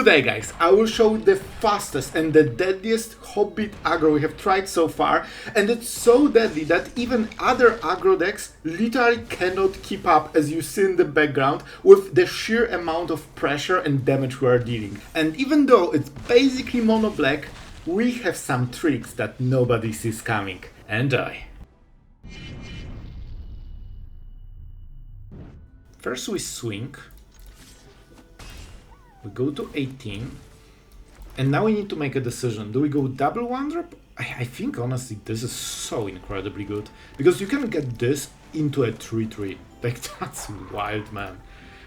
Today, guys, I will show the fastest and the deadliest Hobbit aggro we have tried so far, and it's so deadly that even other aggro decks literally cannot keep up, as you see in the background, with the sheer amount of pressure and damage we are dealing. And even though it's basically mono black, we have some tricks that nobody sees coming. Enjoy! First we swing. We go to 18, and now we need to make a decision. Do we go double one drop? I think honestly this is so incredibly good, because you can get this into a 3-3. Like, that's wild, man.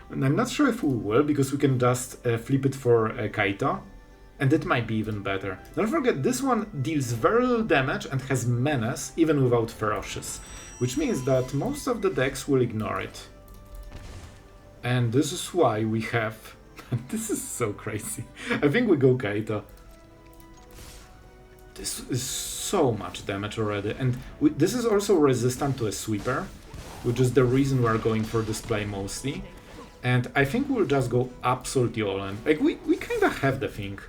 And I'm not sure if we will, because we can just flip it for Kaito, and that might be even better. Don't forget, this one deals very little damage and has menace even without ferocious, which means that most of the decks will ignore it. And this is why we have... This is so crazy. I think we go Kaito. This is so much damage already, and this is also resistant to a sweeper, which is the reason we're going for this play mostly. And I think we'll just go absolutely all in. Like, we kind of have the thing.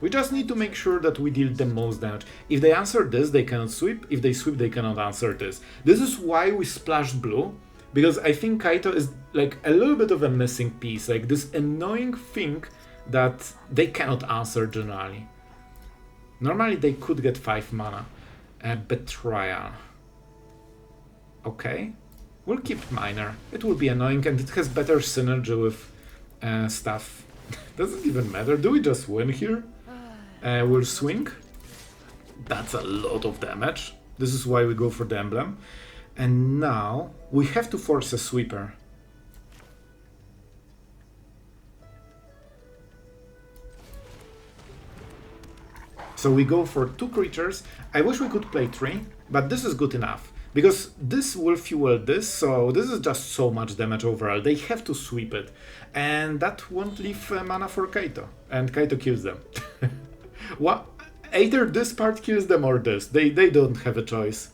We just need to make sure that we deal the most damage. If they answer this, they cannot sweep. If they sweep, they cannot answer this. This is why we splashed blue. Because I think Kaito is like a little bit of a missing piece, like this annoying thing that they cannot answer generally. Normally they could get 5 mana. Betrayal. Okay, we'll keep Miner. It will be annoying and it has better synergy with stuff. Doesn't even matter, do we just win here? We'll swing. That's a lot of damage. This is why we go for the emblem. And now we have to force a sweeper. So we go for 2 creatures. I wish we could play 3, but this is good enough. Because this will fuel this, so this is just so much damage overall. They have to sweep it. And that won't leave mana for Kaito. And Kaito kills them. What? Either this part kills them or this. They don't have a choice.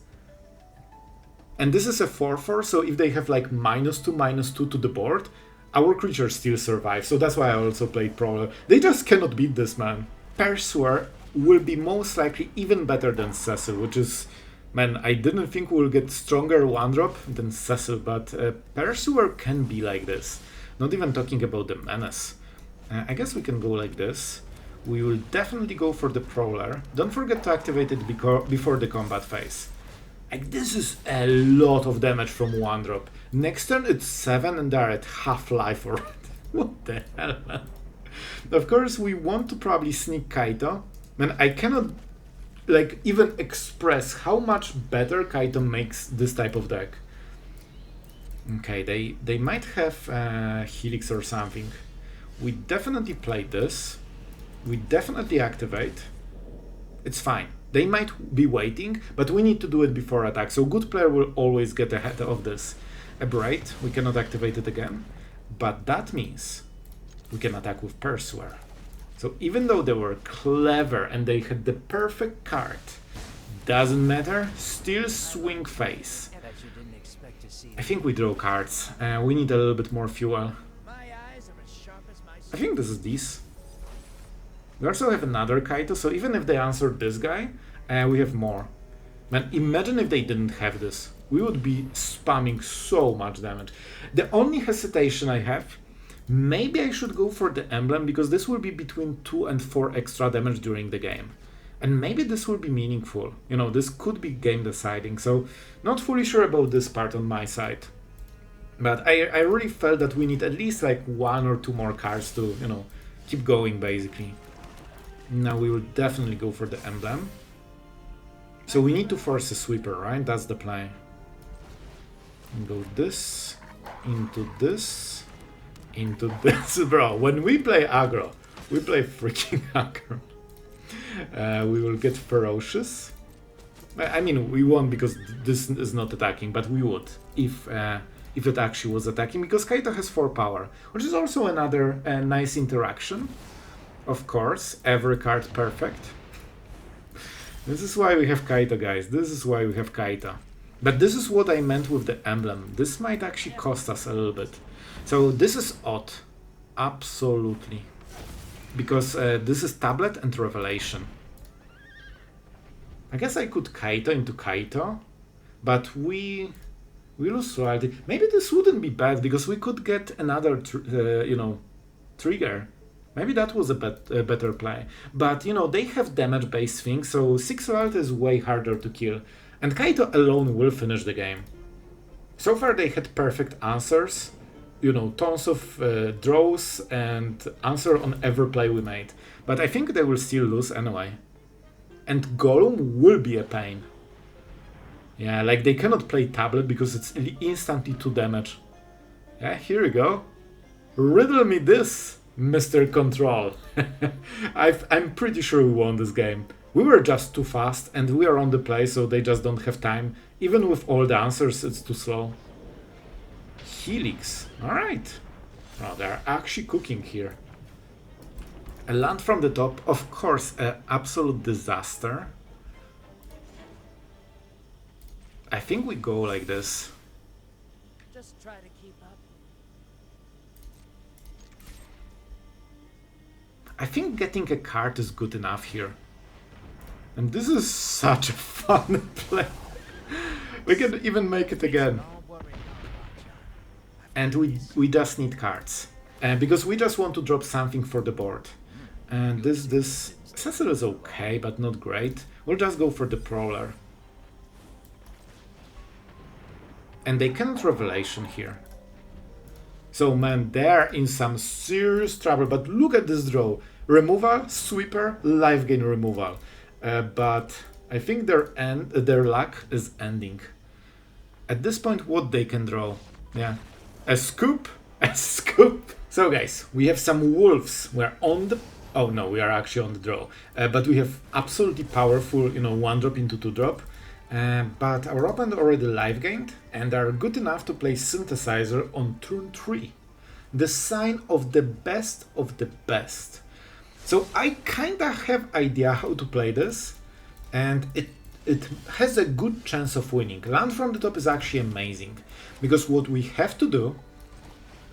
And this is a 4-4, so if they have like -2/-2 to the board, our creatures still survive. So that's why I also played Prowler. They just cannot beat this, man. Pursuer will be most likely even better than Cecil, which is... Man, I didn't think we'll get stronger 1-drop than Cecil, but Pursuer can be like this. Not even talking about the menace. I guess we can go like this. We will definitely go for the Prowler. Don't forget to activate it before the combat phase. Like, this is a lot of damage from 1-drop. Next turn it's 7 and they're at half life already. What the hell, man? Of course we want to probably sneak Kaito. Man, I cannot like even express how much better Kaito makes this type of deck. Okay, they might have Helix or something. We definitely play this. We definitely activate. It's fine. They might be waiting, but we need to do it before attack, so good player will always get ahead of this. Aberrate, we cannot activate it again, but that means we can attack with Pursuer. So even though they were clever and they had the perfect card, doesn't matter, still swing phase. I think we draw cards, we need a little bit more fuel. I think this is these. We also have another Kaito, so even if they answered this guy, we have more. Man, imagine if they didn't have this. We would be spamming so much damage. The only hesitation I have, maybe I should go for the emblem, because this will be between 2 and 4 extra damage during the game. And maybe this will be meaningful. You know, this could be game deciding, so not fully sure about this part on my side. But I really felt that we need at least like 1 or 2 more cards to, you know, keep going basically. Now we will definitely go for the emblem. So we need to force a sweeper, right? That's the play. Go this, into this, into this. Bro, when we play aggro, we play freaking aggro. We will get ferocious. I mean, we won't because this is not attacking, but we would if it actually was attacking, because Kaito has 4 power, which is also another nice interaction. Of course, every card perfect. This is why we have Kaito, guys. This is why we have Kaito. But this is what I meant with the emblem. This might actually cost us a little bit. So this is odd. Absolutely. because this is Tablet and Revelation. I guess I could Kaito into Kaito, but we lose royalty. Maybe this wouldn't be bad because we could get another, trigger. Maybe that was a better play. But, they have damage-based things, so 6 royalty is way harder to kill. And Kaito alone will finish the game. So far they had perfect answers. Tons of draws and answer on every play we made. But I think they will still lose anyway. And Gollum will be a pain. Yeah, like they cannot play Tablet because it's instantly 2 damage. Yeah, here we go. Riddle me this, Mr. Control. I'm pretty sure we won this game. We were just too fast and we are on the play, so they just don't have time. Even with all the answers, it's too slow. Helix. Alright. Oh, they're actually cooking here. A land from the top, of course, an absolute disaster. I think we go like this. Just try to keep up. I think getting a card is good enough here. And this is such a fun play. We can even make it again. And we just need cards. Because we just want to drop something for the board. And this Cecil is okay, but not great. We'll just go for the Prowler. And they cannot Revelation here. So man, they're in some serious trouble. But look at this draw. Removal, Sweeper, life gain removal. But I think their luck is ending. At this point, what they can draw? Yeah, a scoop, a scoop. So guys, we have some wolves. We're on the... Oh no, we are actually on the draw. But we have absolutely powerful, 1-drop into 2-drop. But our opponent already life gained and are good enough to play Synthesizer on turn 3. The sign of the best of the best. So I kinda have idea how to play this, and it has a good chance of winning. Land from the top is actually amazing, because what we have to do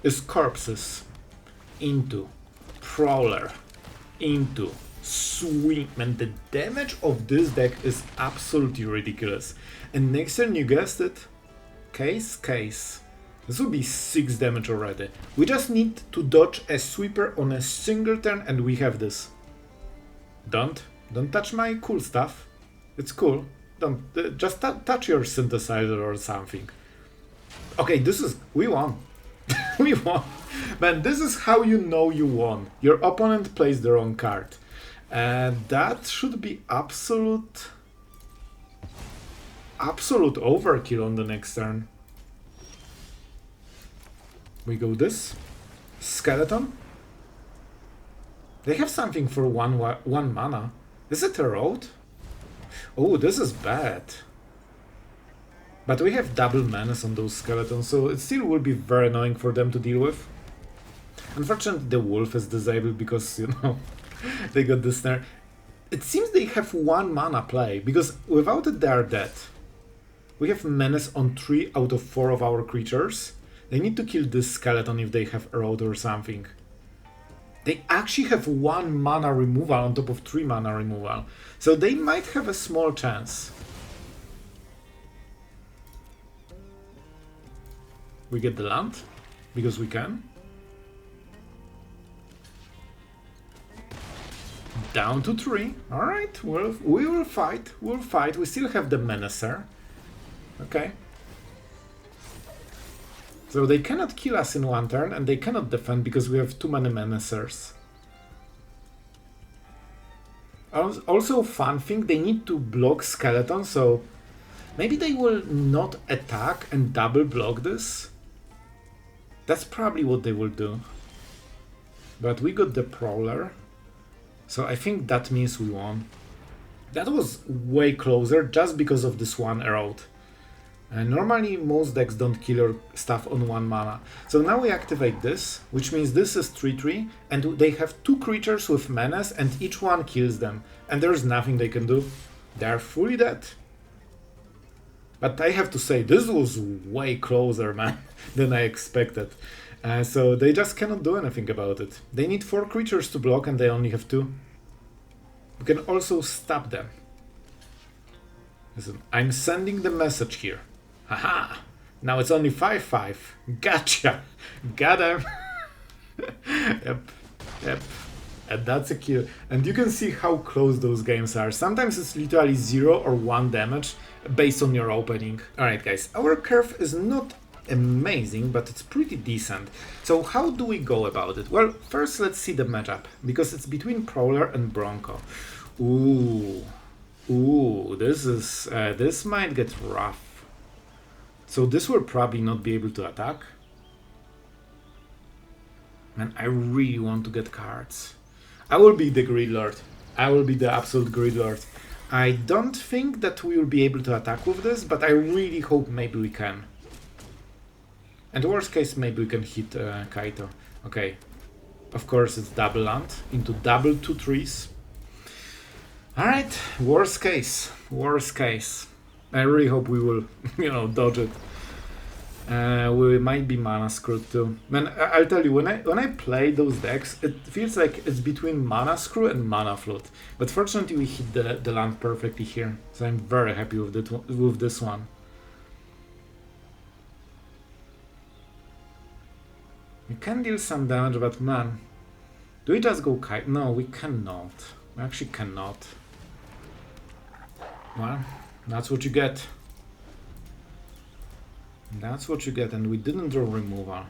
is corpses into Prowler, into Swing. And the damage of this deck is absolutely ridiculous. And next turn, you guessed it, case. This will be 6 damage already. We just need to dodge a Sweeper on a single turn and we have this. Don't touch my cool stuff. It's cool. Don't just touch your Synthesizer or something. Okay, we won. We won. Man, this is how you know you won. Your opponent plays the wrong card. And that should be absolute overkill on the next turn. We go this. Skeleton. They have something for one mana. Is it a road? Oh, this is bad. But we have double menace on those skeletons, so it still will be very annoying for them to deal with. Unfortunately, the wolf is disabled because, they got the snare. It seems they have 1 mana play, because without it they are dead. We have menace on 3 out of 4 of our creatures. They need to kill this skeleton if they have Erode or something. They actually have 1 mana removal on top of 3 mana removal. So they might have a small chance. We get the land, because we can. Down to 3. Alright, we will fight. We'll fight. We still have the Menacer. Okay. So they cannot kill us in 1 turn, and they cannot defend because we have too many Menacers. Also, fun thing, they need to block Skeleton, so maybe they will not attack and double block this. That's probably what they will do. But we got the Prowler, so I think that means we won. That was way closer just because of this 1 Erode. Normally most decks don't kill your stuff on 1 mana. So now we activate this, which means this is 3/3, and they have 2 creatures with menace and each one kills them. And there's nothing they can do. They are fully dead. But I have to say, this was way closer, man, than I expected. So they just cannot do anything about it. They need 4 creatures to block and they only have 2. We can also stab them. Listen, I'm sending the message here. Haha! Now it's only 5-5. Gotcha! Got him! Yep. And that's a kill. And you can see how close those games are. Sometimes it's literally 0 or 1 damage based on your opening. Alright guys, our curve is not amazing, but it's pretty decent. So how do we go about it? Well, first let's see the matchup, because it's between Prowler and Bronco. Ooh, this might get rough. So this will probably not be able to attack. Man, I really want to get cards. I will be the Grid Lord. I will be the absolute Grid Lord. I don't think that we will be able to attack with this, but I really hope maybe we can. And worst case, maybe we can hit Kaito. Okay. Of course, it's double land into double 2/3s. Alright, worst case. I really hope we will, dodge it. We might be mana screwed too. Man, I'll tell you, when I play those decks, it feels like it's between mana screw and mana float. But fortunately, we hit the land perfectly here, so I'm very happy with this one. We can deal some damage, but man, do we just go kite? No, we cannot. We actually cannot. Well, that's what you get. That's what you get, and we didn't draw removal.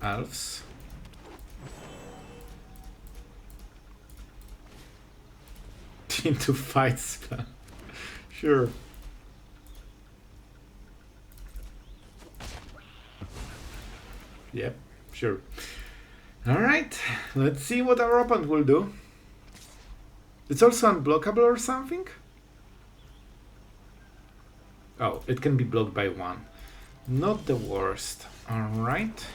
Elves. Into fight spell. Sure. Yep, sure. Alright, let's see what our opponent will do. It's also unblockable or something? Oh, it can be blocked by 1. Not the worst. Alright.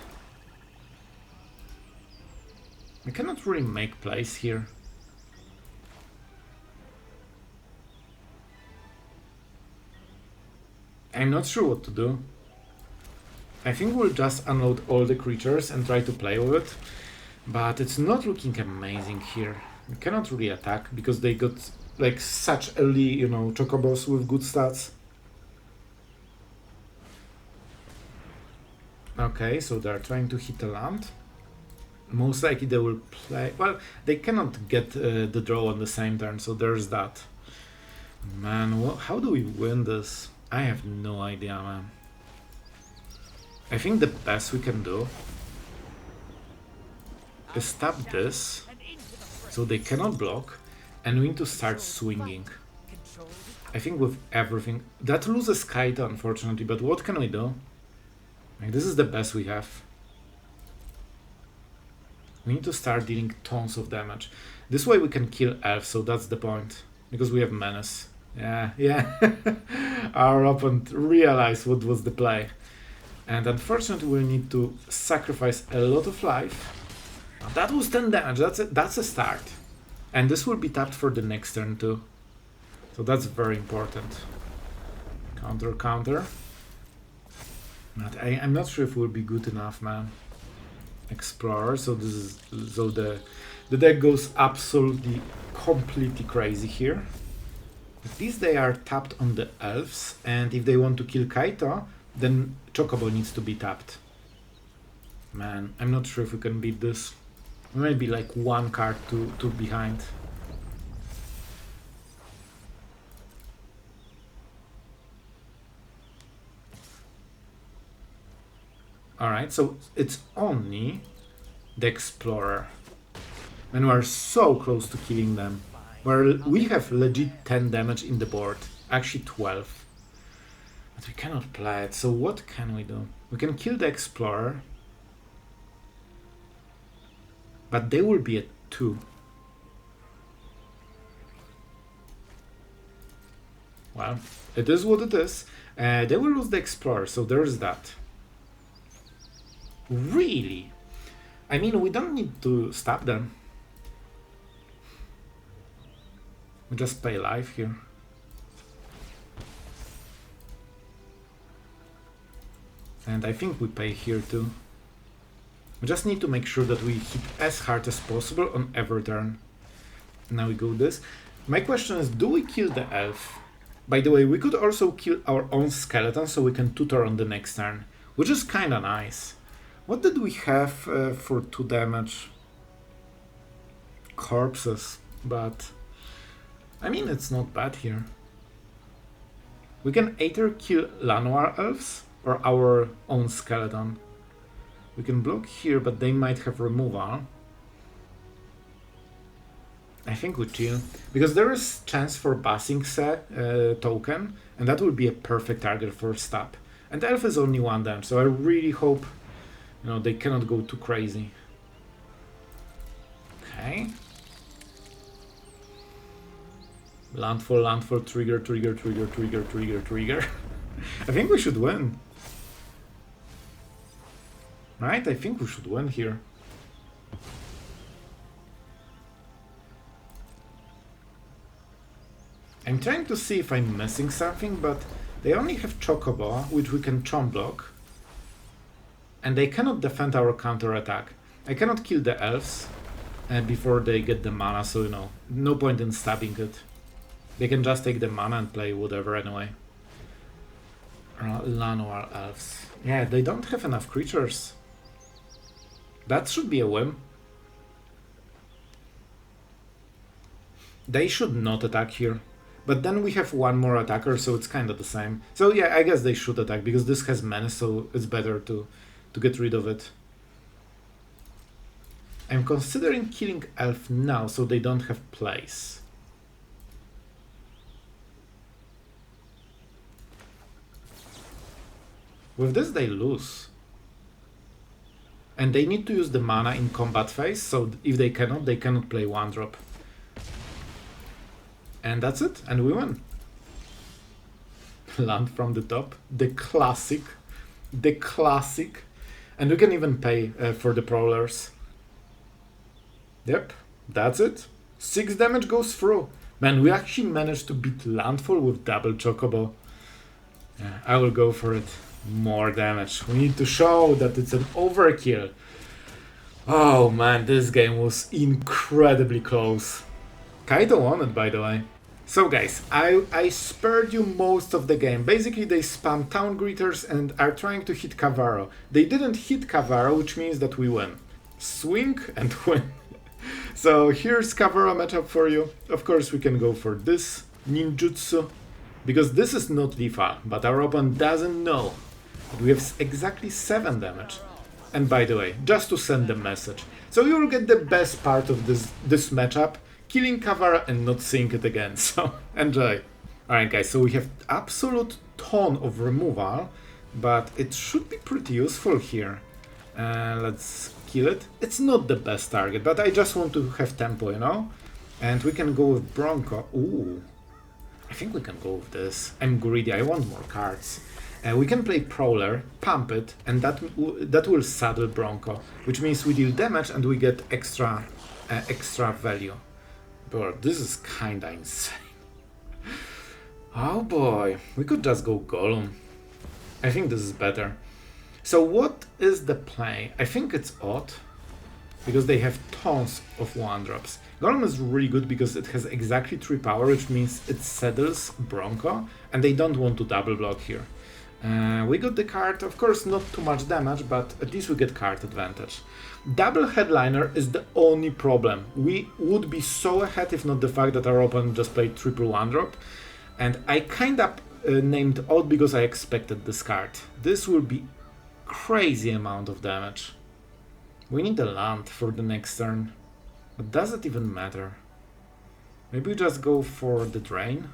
I cannot really make plays here. I'm not sure what to do. I think we'll just unload all the creatures and try to play with it. But it's not looking amazing here. We cannot really attack because they got like such early, chocobos with good stats. Okay, so they're trying to hit a land. Most likely they will play... Well, they cannot get the draw on the same turn, so there's that. Man, how do we win this? I have no idea, man. I think the best we can do is stab this, so they cannot block, and we need to start swinging. I think with everything... That loses Kaito, unfortunately, but what can we do? Like, this is the best we have. We need to start dealing tons of damage. This way we can kill elves, so that's the point. Because we have menace. Yeah. Our opponent realized what was the play. And unfortunately we'll need to sacrifice a lot of life. That was 10 damage, that's a start. And this will be tapped for the next turn too. So that's very important. Counter. But I'm not sure if it will be good enough, man. Explorer, so the deck goes absolutely completely crazy here. At least they are tapped on the elves, and if they want to kill Kaito, then Chocobo needs to be tapped. Man, I'm not sure if we can beat this. We might be like one card too behind. Alright, so it's only the Explorer. And we're so close to killing them. We have legit 10 damage in the board. Actually 12. But we cannot play it, so what can we do? We can kill the Explorer. But they will be at 2. Well, it is what it is. They will lose the Explorer, so there's that. Really? I mean, we don't need to stop them. We just pay life here. And I think we pay here too. We just need to make sure that we hit as hard as possible on every turn. Now we go this. My question is, do we kill the elf? By the way, we could also kill our own skeleton so we can tutor on the next turn, which is kinda nice. What did we have for 2 damage? Corpses, but I mean, it's not bad here. We can either kill Lanoir elves or our own skeleton. We can block here, but they might have removal. I think we chill, because there is chance for Basing token, and that would be a perfect target for stab. And elf is only 1 damage, so I really hope, you know, they cannot go too crazy. Okay. Landfall, landfall, trigger, trigger, trigger, trigger, trigger, trigger. I think we should win. Right? I think we should win here. I'm trying to see if I'm missing something, but they only have Chocobo, which we can chomp block. And they cannot defend our counter attack. I cannot kill the elves before they get the mana, so you know, no point in stabbing it. They can just take the mana and play whatever anyway. Lanoir elves. Yeah, they don't have enough creatures. That should be a win. They should not attack here. But then we have 1 more attacker, so it's kind of the same. So yeah, I guess they should attack, because this has menace, so it's better to get rid of it. I'm considering killing elf now, so they don't have place. With this they lose. And they need to use the mana in combat phase, so if they cannot play 1-drop. And that's it, and we win. Land from the top, the classic. And we can even pay for the prowlers. Yep, that's it. 6 damage goes through. Man, we actually managed to beat Landfall with double Chocobo. Yeah, I will go for it. More damage. We need to show that it's an overkill. Oh man, this game was incredibly close. Kaito won it, by the way. So guys, I spared you most of the game. Basically they spam Town Greeters and are trying to hit Cavaro. They didn't hit Cavaro, which means that we win. Swing and win. So here's Cavaro matchup for you. Of course we can go for this ninjutsu, because this is not lethal, but our opponent doesn't know. We have exactly 7 damage. And by the way, just to send the message, so you will get the best part of this matchup, killing Cavara and not seeing it again, so enjoy. Alright guys, so we have absolute ton of removal, but it should be pretty useful here. Let's kill it. It's not the best target, but I just want to have tempo, you know? And we can go with Bronco. Ooh, I think we can go with this. I'm greedy, I want more cards. We can play Prowler, pump it, and that will saddle Bronco, which means we deal damage and we get extra value. But this is kinda insane. Oh boy, we could just go Gollum. I think this is better. So what is the play? I think it's odd, because they have tons of 1-drops. Gollum is really good because it has exactly 3 power, which means it saddles Bronco, and they don't want to double block here. We got the card, of course not too much damage, but at least we get card advantage. Double Headliner is the only problem. We would be so ahead if not the fact that our opponent just played triple 1-drop. And I kinda named odd because I expected this card. This will be crazy amount of damage. We need a land for the next turn. But does it even matter? Maybe we just go for the drain?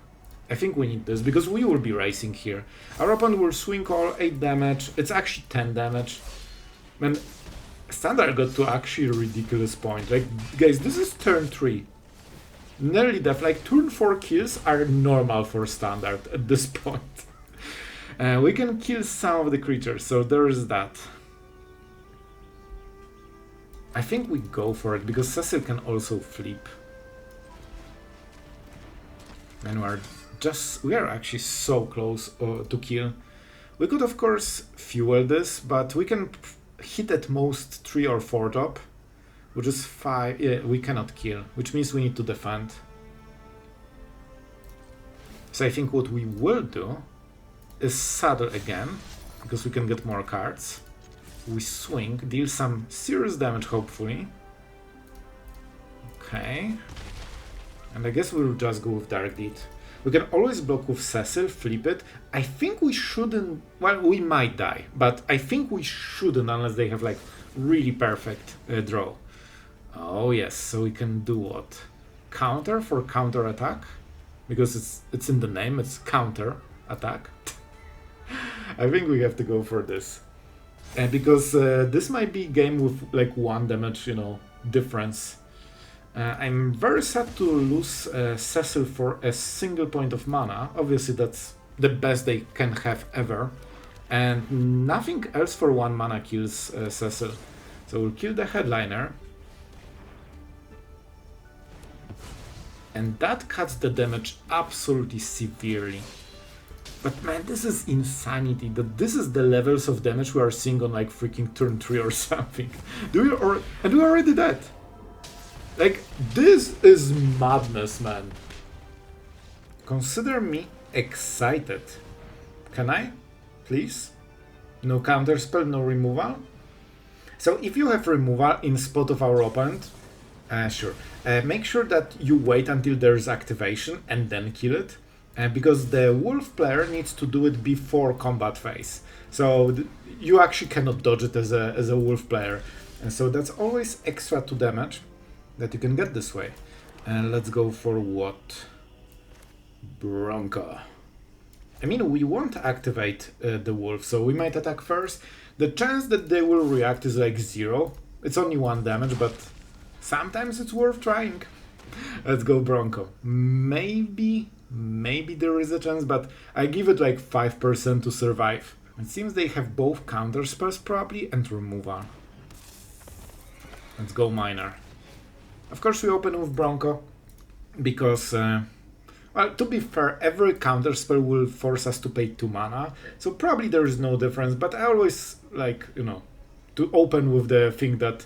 I think we need this, because we will be racing here. Our opponent will swing all 8 damage. It's actually 10 damage. Man, Standard got to actually a ridiculous point. Like, guys, this is turn 3. Nearly death. Like, turn 4 kills are normal for Standard at this point. We can kill some of the creatures, so there is that. I think we go for it, because Cecil can also flip. And we are actually so close to kill. We could of course fuel this, but we can hit at most 3 or 4 drop, which is 5. Yeah, we cannot kill, which means we need to defend. So I think what we will do is saddle again, because we can get more cards. We swing, deal some serious damage hopefully. Okay. And I guess we'll just go with Dark Deed. We can always block with Cecil, flip it. I think we shouldn't... Well, we might die, but I think we shouldn't unless they have like really perfect draw. Oh yes, so we can do what? Counter for counter attack? Because it's in the name, it's counter attack. I think we have to go for this. Because this might be a game with like 1 damage, you know, difference. I'm very sad to lose Cecil for a single point of mana. Obviously that's the best they can have ever. And nothing else for 1 mana kills Cecil. So we'll kill the headliner. And that cuts the damage absolutely severely. But man, this is insanity, that this is the levels of damage we are seeing on like freaking turn 3 or something. And we already dead. Like, this is madness, man. Consider me excited. Can I? Please? No counterspell, no removal? So if you have removal in spot of our opponent, sure. Make sure that you wait until there's activation and then kill it. Because the wolf player needs to do it before combat phase. So you actually cannot dodge it as a wolf player. And so that's always extra 2 damage that you can get this way. And let's go for what? Bronco. I mean, we won't activate the wolf, so we might attack first. The chance that they will react is like 0. It's only 1 damage, but sometimes it's worth trying. Let's go Bronco. Maybe there is a chance, but I give it like 5% to survive. It seems they have both counter spells probably and removal. Let's go Miner. Of course we open with Bronco, because, well, to be fair, every counter spell will force us to pay 2 mana, so probably there is no difference, but I always like, you know, to open with the thing that,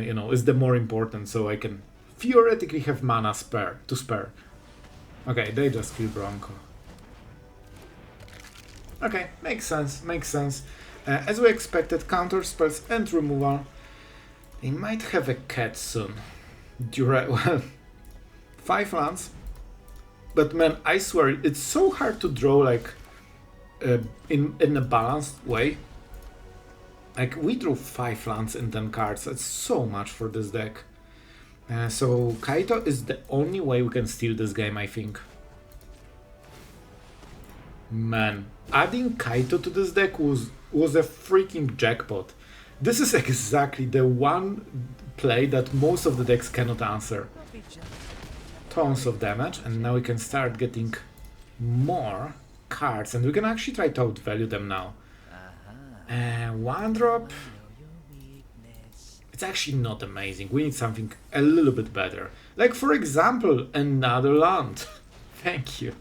you know, is the more important, so I can theoretically have mana spare. Okay, they just kill Bronco. Okay, makes sense. As we expected, counter spells and removal. They might have a cat soon. Well, 5 lands. But man, I swear, it's so hard to draw like in a balanced way. Like, we drew 5 lands in 10 cards. That's so much for this deck. So Kaito is the only way we can steal this game, I think. Man, adding Kaito to this deck was a freaking jackpot. This is exactly the one play that most of the decks cannot answer. Tons of damage, and now we can start getting more cards, and we can actually try to outvalue them now. 1 drop. It's actually not amazing. We need something a little bit better. Like, for example, another land. Thank you.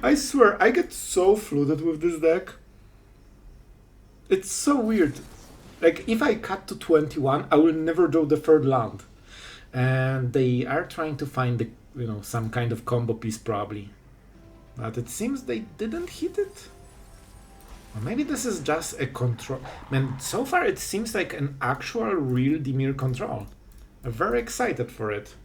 I swear, I get so flooded with this deck. It's so weird. Like, if I cut to 21, I will never draw the 3rd land. And they are trying to find the, you know, some kind of combo piece probably. But it seems they didn't hit it. Or maybe this is just a control. Man, so far it seems like an actual real Dimir control. I'm very excited for it.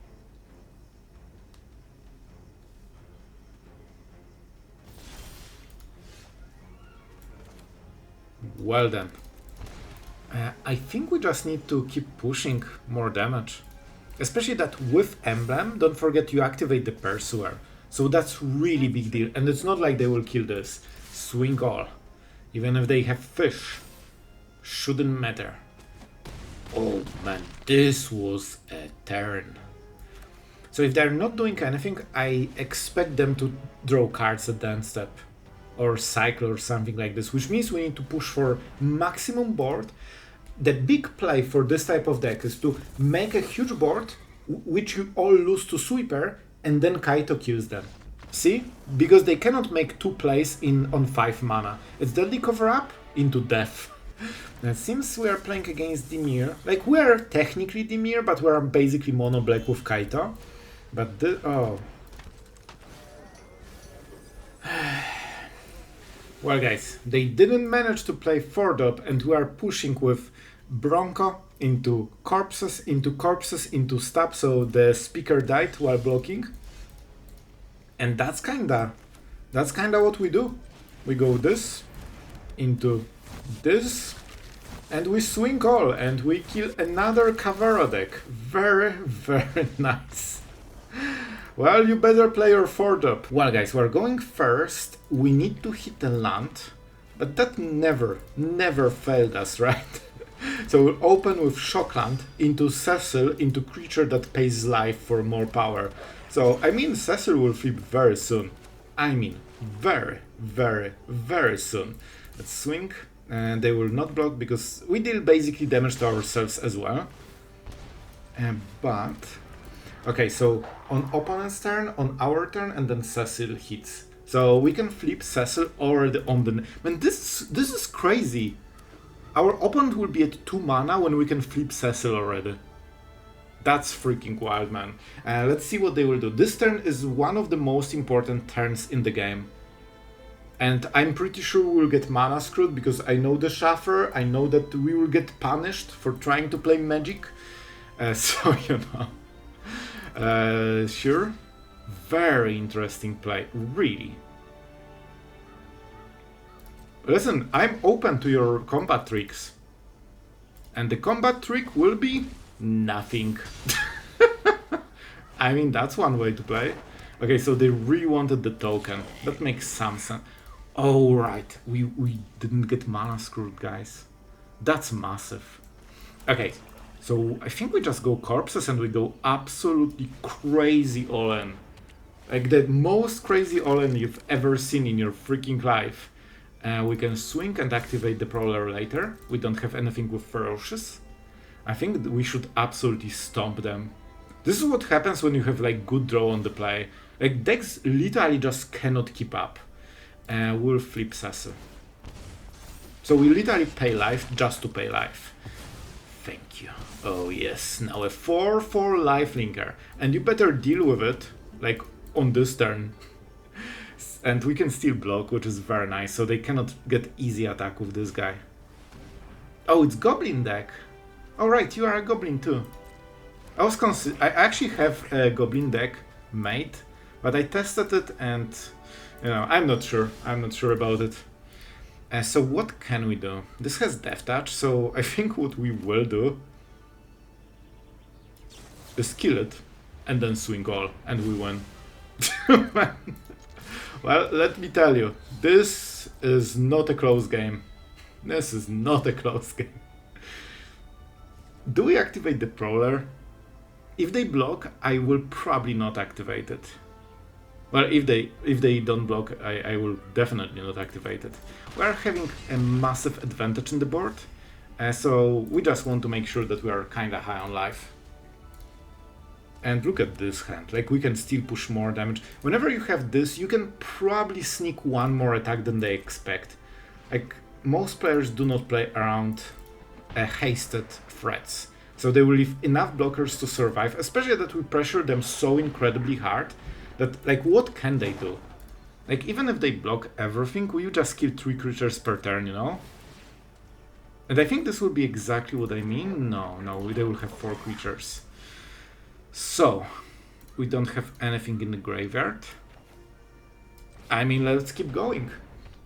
Well then. I think we just need to keep pushing more damage. Especially that with Emblem, don't forget you activate the Pursuer. So that's really big deal. And it's not like they will kill this. Swing all. Even if they have fish. Shouldn't matter. Oh man, this was a turn. So if they're not doing anything, I expect them to draw cards at the end step. Or cycle or something like this. Which means we need to push for maximum board. The big play for this type of deck is to make a huge board, which you all lose to Sweeper, and then Kaito kills them. See? Because they cannot make 2 plays on 5 mana. It's Deadly Cover Up into death. It seems we are playing against Dimir. Like, we are technically Dimir, but we are basically mono black with Kaito. But oh. Well, guys, they didn't manage to play 4-drop, and we are pushing with Bronco into corpses, into stab, so the speaker died while blocking. And that's kinda what we do. We go this into this, and we swing all, and we kill another Cavero deck. Very, very nice. Well, you better play your 4-drop. Well, guys, we're going first. We need to hit the land, but that never failed us, right? So we'll open with Shockland into Cecil, into creature that pays life for more power. So, I mean, Cecil will flip very soon. I mean, very, very, very soon. Let's swing, and they will not block because we deal basically damage to ourselves as well. But... okay, so on opponent's turn, on our turn, and then Cecil hits. So we can flip Cecil already on the... Man, this is crazy. Our opponent will be at 2 mana when we can flip Cecil already. That's freaking wild, man. Let's see what they will do. This turn is one of the most important turns in the game. And I'm pretty sure we'll get mana screwed because I know the Shaffer. I know that we will get punished for trying to play Magic. So, you know. Sure. Very interesting play. Really. Listen, I'm open to your combat tricks. And the combat trick will be nothing. I mean, that's one way to play. Okay, so they really wanted the token. That makes some sense. Oh, right. We didn't get mana screwed, guys. That's massive. Okay, so I think we just go corpses and we go absolutely crazy all-in. Like the most crazy all-in you've ever seen in your freaking life. We can swing and activate the Prowler later. We don't have anything with Ferocious. I think we should absolutely stomp them. This is what happens when you have like good draw on the play. Like decks literally just cannot keep up. We'll flip Cecil. So we literally pay life just to pay life. Thank you. Oh yes, now a 4/4 lifelinker. And you better deal with it, like on this turn. And we can still block, which is very nice, so they cannot get easy attack with this guy. Oh, it's Goblin deck. Alright, you are a Goblin too. I actually have a Goblin deck made, but I tested it and, you know, I'm not sure about it. So what can we do? This has Death Touch, so I think what we will do is kill it, and then swing all, and we win. Well, let me tell you, this is not a close game. This is not a close game. Do we activate the Prowler? If they block, I will probably not activate it. Well, if they don't block, I will definitely not activate it. We are having a massive advantage in the board, so we just want to make sure that we are kinda high on life. And look at this hand, like we can still push more damage. Whenever you have this, you can probably sneak one more attack than they expect. Like, most players do not play around hasted threats. So they will leave enough blockers to survive, especially that we pressure them so incredibly hard that, like, what can they do? Like, even if they block everything, will you just kill 3 creatures per turn, you know? And I think this will be exactly what I mean. No, they will have 4 creatures. So, we don't have anything in the graveyard. I mean, let's keep going.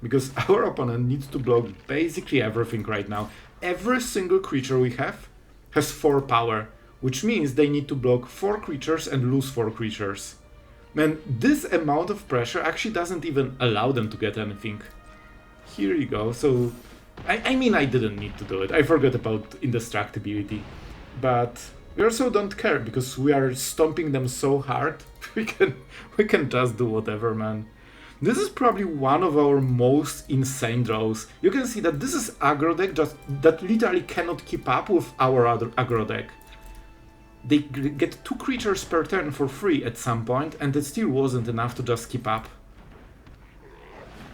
Because our opponent needs to block basically everything right now. Every single creature we have has 4 power, which means they need to block 4 creatures and lose 4 creatures. Man, this amount of pressure actually doesn't even allow them to get anything. Here you go. So, I mean, I didn't need to do it. I forgot about indestructibility. But we also don't care because we are stomping them so hard. We can just do whatever, man. This is probably one of our most insane draws. You can see that this is aggro deck that literally cannot keep up with our other aggro deck. They get 2 creatures per turn for free at some point, and it still wasn't enough to just keep up.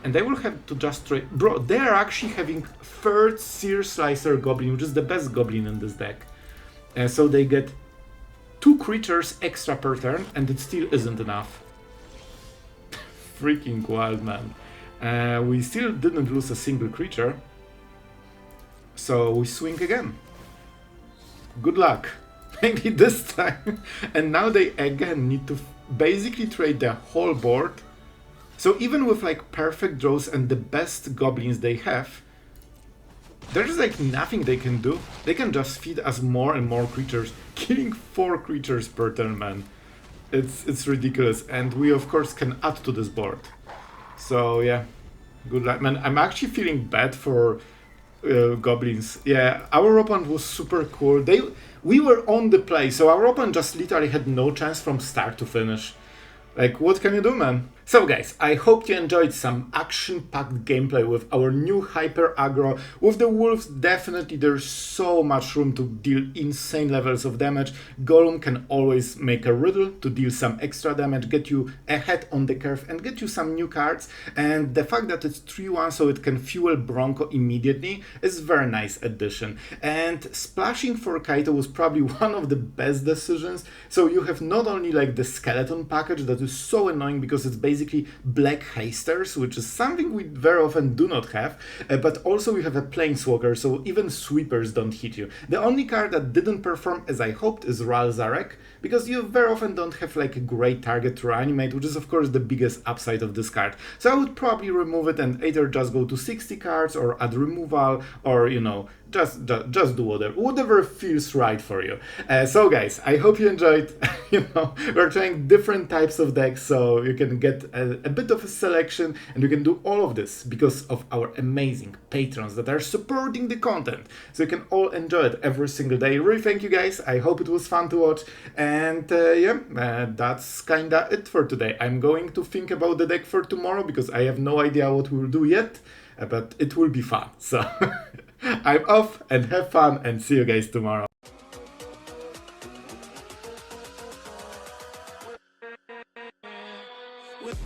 And they will have to just trade. Bro, they are actually having third Sear Slicer Goblin, which is the best Goblin in this deck. So they get 2 creatures extra per turn, and it still isn't enough. Freaking wild, man. We still didn't lose a single creature. So we swing again. Good luck. Maybe this time. And now they again need to basically trade the whole board. So even with like perfect draws and the best goblins they have, there's like nothing they can do. They can just feed us more and more creatures, killing 4 creatures per turn, man. It's ridiculous, and we of course can add to this board. So yeah, good luck, man. I'm actually feeling bad for goblins. Yeah, our opponent was super cool. We were on the play, so our opponent just literally had no chance from start to finish. Like, what can you do, man? So guys, I hope you enjoyed some action-packed gameplay with our new Hyper Aggro. With the wolves, definitely there's so much room to deal insane levels of damage. Gollum can always make a Riddle to deal some extra damage, get you ahead on the curve and get you some new cards. And the fact that it's 3-1 so it can fuel Bronco immediately is a very nice addition. And splashing for Kaito was probably one of the best decisions. So you have not only like the skeleton package that is so annoying because it's basically black hasters, which is something we very often do not have, but also we have a planeswalker, so even sweepers don't hit you. The only card that didn't perform as I hoped is Zarek, because you very often don't have like a great target to reanimate, which is of course the biggest upside of this card. So I would probably remove it and either just go to 60 cards or add removal, or you know, just do whatever feels right for you. So guys, I hope you enjoyed. You know, we're trying different types of decks, so you can get a bit of a selection, and you can do all of this because of our amazing patrons that are supporting the content. So you can all enjoy it every single day. Really thank you guys. I hope it was fun to watch, and that's kinda it for today. I'm going to think about the deck for tomorrow because I have no idea what we will do yet, but it will be fun. So I'm off, and have fun, and see you guys tomorrow. With